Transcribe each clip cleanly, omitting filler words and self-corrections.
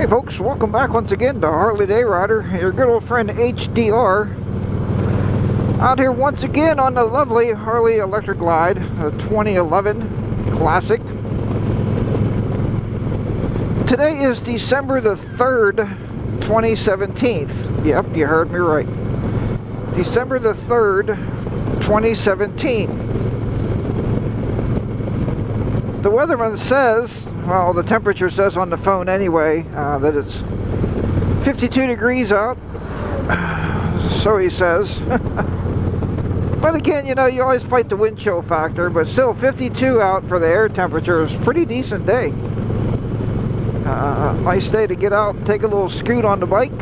Hey folks, welcome back once again to Harley Day Rider, your good old friend HDR. Out here once again on the lovely Harley Electric Glide, a 2011 Classic. Today is December the 3rd, 2017. Yep, you heard me right. December the 3rd, 2017. The weatherman says, well, the temperature says on the phone anyway, that it's 52 degrees out. So he says. But again, you know, you always fight the wind chill factor, but still 52 out for the air temperature is a pretty decent day. Nice day to get out and take a little scoot on the bike.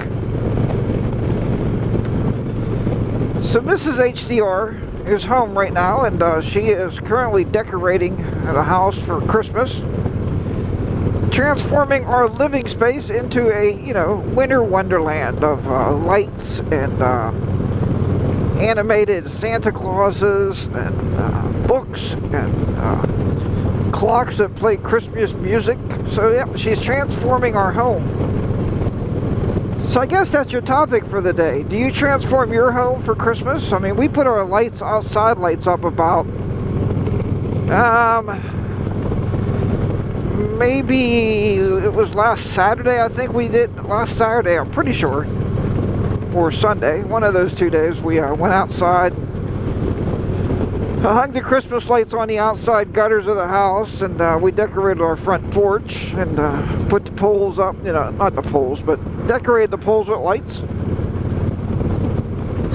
So Mrs. HDR is home right now, and she is currently decorating the house for Christmas, transforming our living space into a, you know, winter wonderland of lights and animated Santa Clauses and books and clocks that play Christmas music. So yeah, she's transforming our home. So I guess that's your topic for the day. Do you transform your home for Christmas? I mean, we put our lights, outside lights up about maybe it was last Saturday. I think we did last Saturday, I'm pretty sure, or Sunday, one of those 2 days. We went outside, hung the Christmas lights on the outside gutters of the house, and we decorated our front porch and put the poles up, you know, not the poles, but decorated the poles with lights.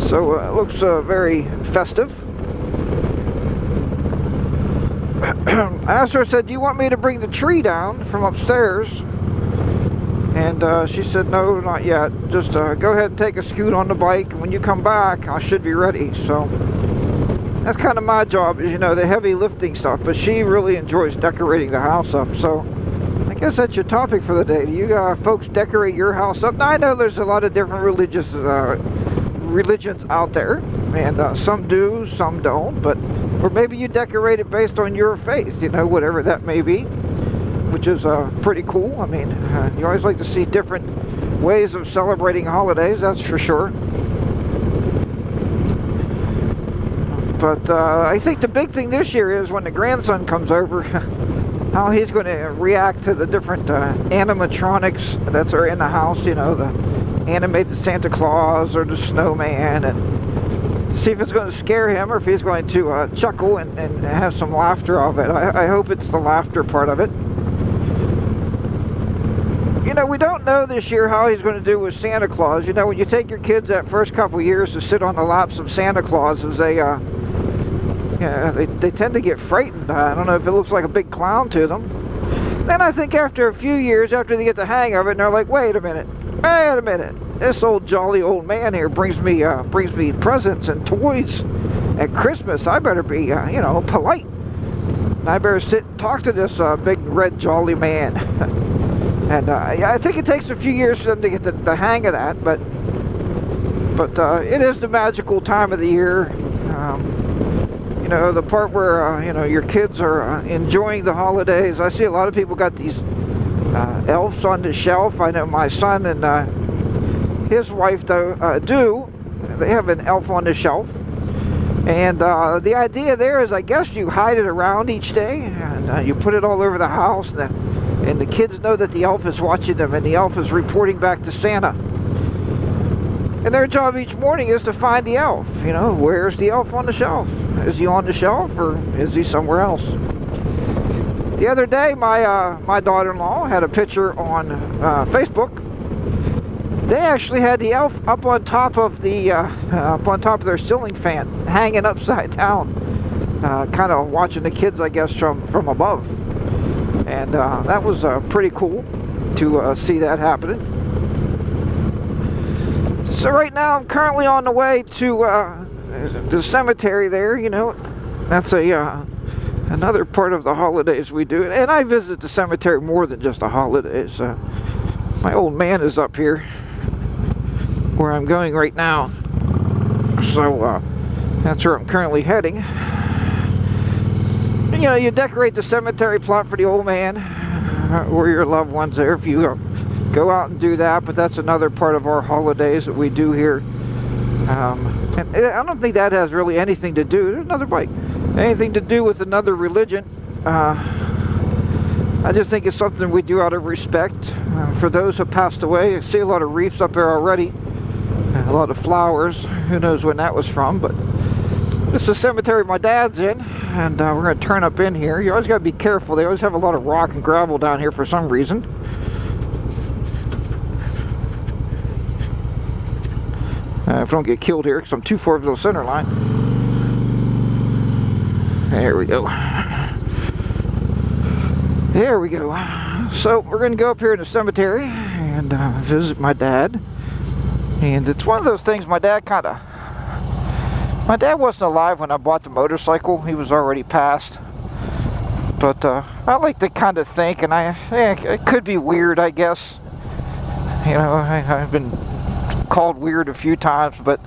So it looks very festive. I asked her, I said, do you want me to bring the tree down from upstairs? And she said, no, not yet. Just go ahead and take a scoot on the bike. When you come back, I should be ready. So that's kind of my job, is, you know, the heavy lifting stuff. But she really enjoys decorating the house up. So I guess that's your topic for the day. Do you folks decorate your house up? Now, I know there's a lot of different religions out there. And some do, some don't. But or maybe you decorate it based on your faith, you know, whatever that may be, which is pretty cool. I mean, you always like to see different ways of celebrating holidays, that's for sure. But I think the big thing this year is when the grandson comes over, how he's going to react to the different animatronics that are in the house, you know, the animated Santa Claus or the snowman, and see if it's going to scare him or if he's going to chuckle and have some laughter of it. I hope it's the laughter part of it. You know, we don't know this year how he's going to do with Santa Claus. You know, when you take your kids that first couple years to sit on the laps of Santa Clauses, they tend to get frightened. I don't know if it looks like a big clown to them. Then I think after a few years, after they get the hang of it, and they're like, wait a minute. This old jolly old man here brings me presents and toys at Christmas. I better be, you know, polite. And I better sit and talk to this big red jolly man. And I think it takes a few years for them to get the hang of that. But it is the magical time of the year. You know, the part where you know, your kids are enjoying the holidays. I see a lot of people got these elves on the shelf. I know my son and his wife do. They have an elf on the shelf, and the idea there is, I guess, you hide it around each day, and you put it all over the house, and the kids know that the elf is watching them, and the elf is reporting back to Santa. And their job each morning is to find the elf. You know, where's the elf on the shelf? Is he on the shelf, or is he somewhere else? The other day, my daughter-in-law had a picture on Facebook. They actually had the elf up on top of their ceiling fan, hanging upside down, kind of watching the kids, I guess, from above. And that was pretty cool to see that happening. So right now, I'm currently on the way to the cemetery there. You know, that's another part of the holidays we do. And I visit the cemetery more than just the holidays. My old man is up here where I'm going right now. So that's where I'm currently heading. And, you know, you decorate the cemetery plot for the old man or your loved ones there if you go out and do that, but that's another part of our holidays that we do here. And I don't think that has really anything to do, there's another bike, anything to do with another religion. I just think it's something we do out of respect for those who passed away. I see a lot of wreaths up there already, a lot of flowers. Who knows when that was from, but this is the cemetery my dad's in, and we're going to turn up in here. You always got to be careful. They always have a lot of rock and gravel down here for some reason. If I don't get killed here, because I'm too far from the center line. There we go. There we go. So we're going to go up here in the cemetery and visit my dad. And it's one of those things my dad wasn't alive when I bought the motorcycle. He was already passed. But I like to kind of think, and it could be weird, I guess. You know, I've been called weird a few times, but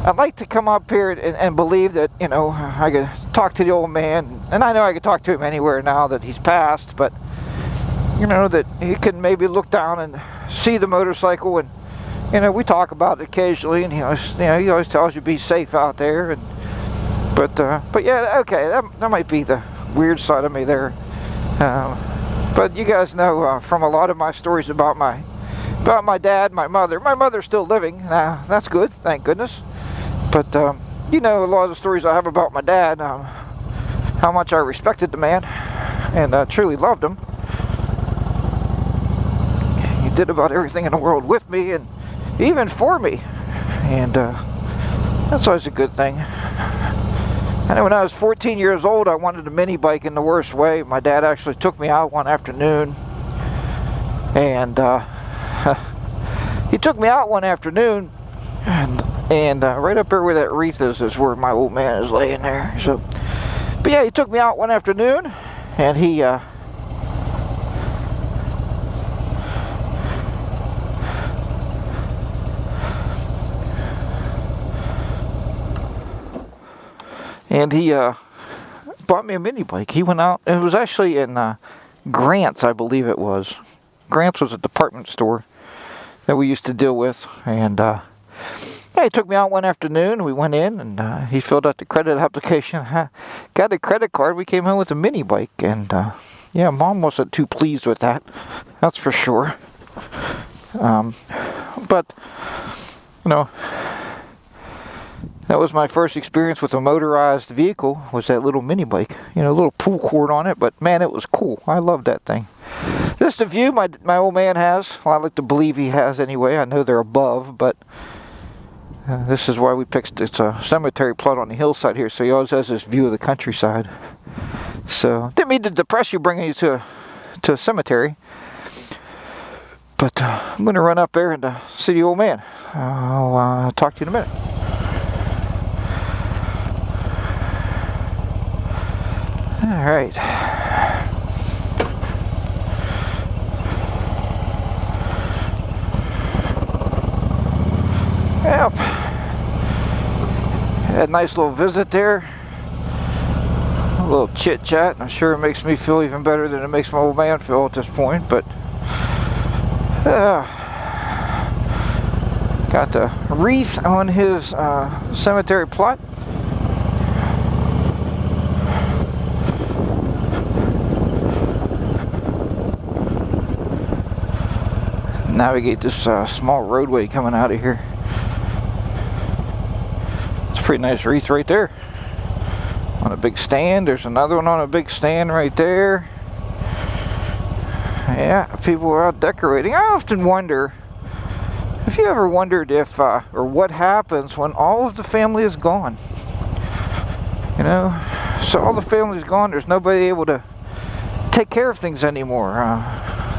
I'd like to come up here and believe that, you know, I could talk to the old man, and I know I could talk to him anywhere now that he's passed, but, you know, that he can maybe look down and see the motorcycle, and, you know, we talk about it occasionally, and he always tells you be safe out there, but yeah, okay, that might be the weird side of me there, but you guys know from a lot of my stories about my dad, my mother's still living. That's good, thank goodness. But you know, a lot of the stories I have about my dad, how much I respected the man and truly loved him. He did about everything in the world with me and even for me, and that's always a good thing. I know when I was 14 years old, I wanted a mini bike in the worst way. My dad actually took me out one afternoon, and he took me out one afternoon, and right up there where that wreath is where my old man is laying there. So, but yeah, he took me out one afternoon, and he bought me a mini bike. He went out, and it was actually in Grants, I believe it was. Grants was a department store that we used to deal with, and yeah, he took me out one afternoon. We went in, and he filled out the credit application, got a credit card. We came home with a mini bike, and yeah, Mom wasn't too pleased with that, that's for sure. But you know, that was my first experience with a motorized vehicle, was that little mini bike. You know, a little pull cord on it, but man, it was cool. I loved that thing. This is the view my old man has. Well, I like to believe he has anyway. I know they're above, but this is why we picked, it's a cemetery plot on the hillside here, so he always has this view of the countryside. So, didn't mean to depress you bringing you to a cemetery, but I'm going to run up there and see the old man. I'll talk to you in a minute. Alright. Yep. Had a nice little visit there. A little chit chat. I'm sure it makes me feel even better than it makes my old man feel at this point, but got the wreath on his cemetery plot. Navigate this small roadway coming out of here. It's a pretty nice wreath right there on a big stand. There's another one on a big stand right there. Yeah, people are out decorating. I often wonder, if you ever wondered if or what happens when all of the family is gone. You know, so all the family's gone, there's nobody able to take care of things anymore.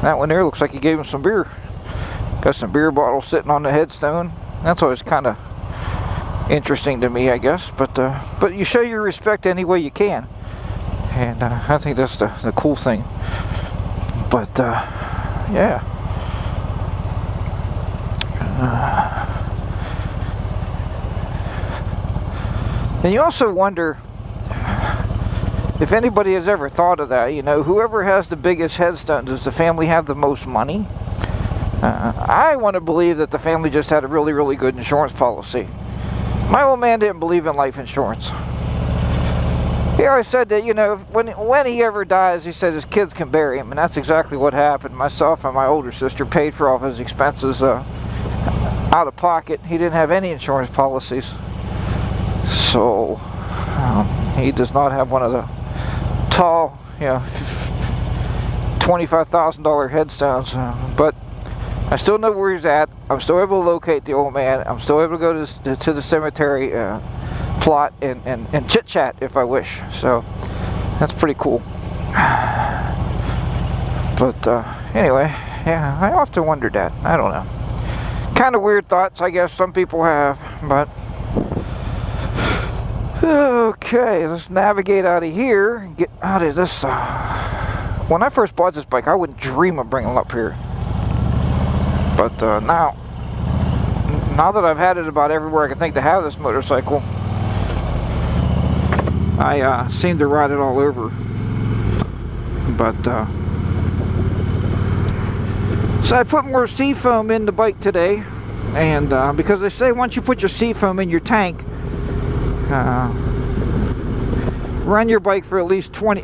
That one there looks like he gave him some beer. Got some beer bottles sitting on the headstone. That's always kind of interesting to me, I guess. But you show your respect any way you can, and I think that's the cool thing. But yeah. And you also wonder if anybody has ever thought of that. You know, whoever has the biggest headstone, does the family have the most money? I want to believe that the family just had a really, really good insurance policy. My old man didn't believe in life insurance. He always said that, you know, when he ever dies, he said his kids can bury him, and that's exactly what happened. Myself and my older sister paid for all of his expenses out of pocket. He didn't have any insurance policies, so he does not have one of the tall, you know, $25,000 headstones, but I still know where he's at. I'm still able to locate the old man. I'm still able to go to the cemetery plot and chit-chat if I wish. So that's pretty cool. But anyway, yeah, I often wondered that. I don't know. Kind of weird thoughts, I guess some people have, but okay, let's navigate out of here and get out of this. When I first bought this bike, I wouldn't dream of bringing it up here. But now that I've had it about everywhere I can think to have this motorcycle, I seem to ride it all over. But so I put more seafoam in the bike today, and because they say once you put your seafoam in your tank, run your bike for at least 20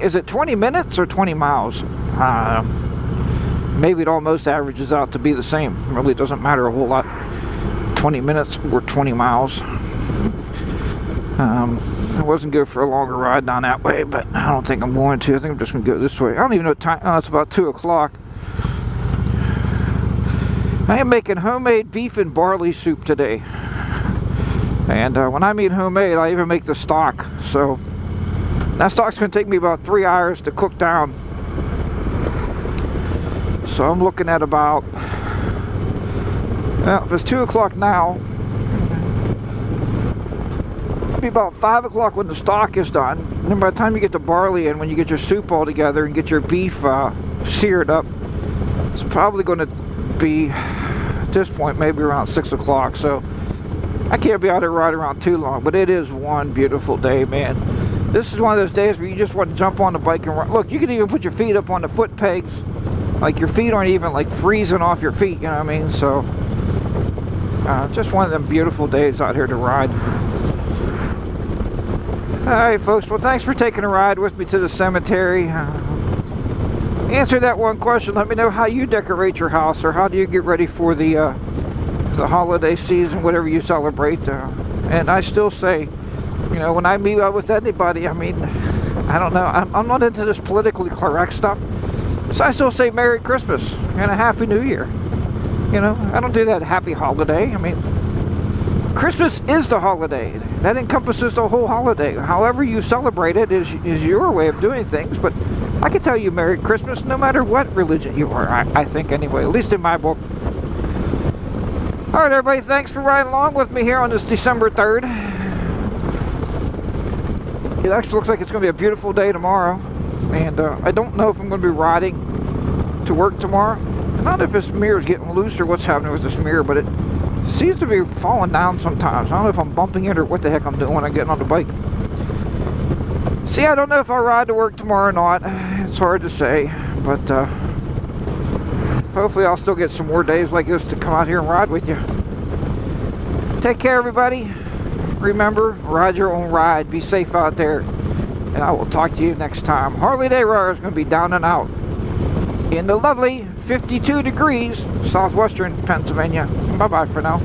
minutes or 20 miles? Maybe it almost averages out to be the same. It really doesn't matter a whole lot. 20 minutes or 20 miles. I wasn't good for a longer ride down that way, but I don't think I'm going to. I think I'm just going to go this way. I don't even know what time. Oh, it's about 2 o'clock. I am making homemade beef and barley soup today. And when I mean homemade, I even make the stock. So that stock's going to take me about 3 hours to cook down. So I'm looking at about, well, if it's 2 o'clock now, it'll be about 5 o'clock when the stock is done. And then by the time you get the barley in, when you get your soup all together and get your beef seared up, it's probably going to be, at this point, maybe around 6 o'clock. So I can't be out there riding around too long, but it is one beautiful day, man. This is one of those days where you just want to jump on the bike and run. Look, you can even put your feet up on the foot pegs. Like, your feet aren't even like freezing off your feet, you know what I mean? So just one of them beautiful days out here to ride. Alright folks, well thanks for taking a ride with me to the cemetery. Answer that one question. Let me know how you decorate your house, or how do you get ready for the holiday season, whatever you celebrate. And I still say, you know, when I meet up with anybody, I mean, I don't know, I'm not into this politically correct stuff. So I still say Merry Christmas and a Happy New Year. You know, I don't do that happy holiday. I mean, Christmas is the holiday. That encompasses the whole holiday. However you celebrate it is your way of doing things. But I can tell you Merry Christmas no matter what religion you are, I think anyway, at least in my book. Alright everybody, thanks for riding along with me here on this December 3rd. It actually looks like it's going to be a beautiful day tomorrow. And I don't know if I'm going to be riding to work tomorrow. Not if this mirror is getting loose or what's happening with this mirror, but it seems to be falling down sometimes. I don't know if I'm bumping it or what the heck I'm doing when I'm getting on the bike. See, I don't know if I'll ride to work tomorrow or not. It's hard to say, but hopefully I'll still get some more days like this to come out here and ride with you. Take care, everybody. Remember, ride your own ride. Be safe out there. And I will talk to you next time. Harley Day Rider is going to be down and out in the lovely 52 degrees southwestern Pennsylvania. Bye-bye for now.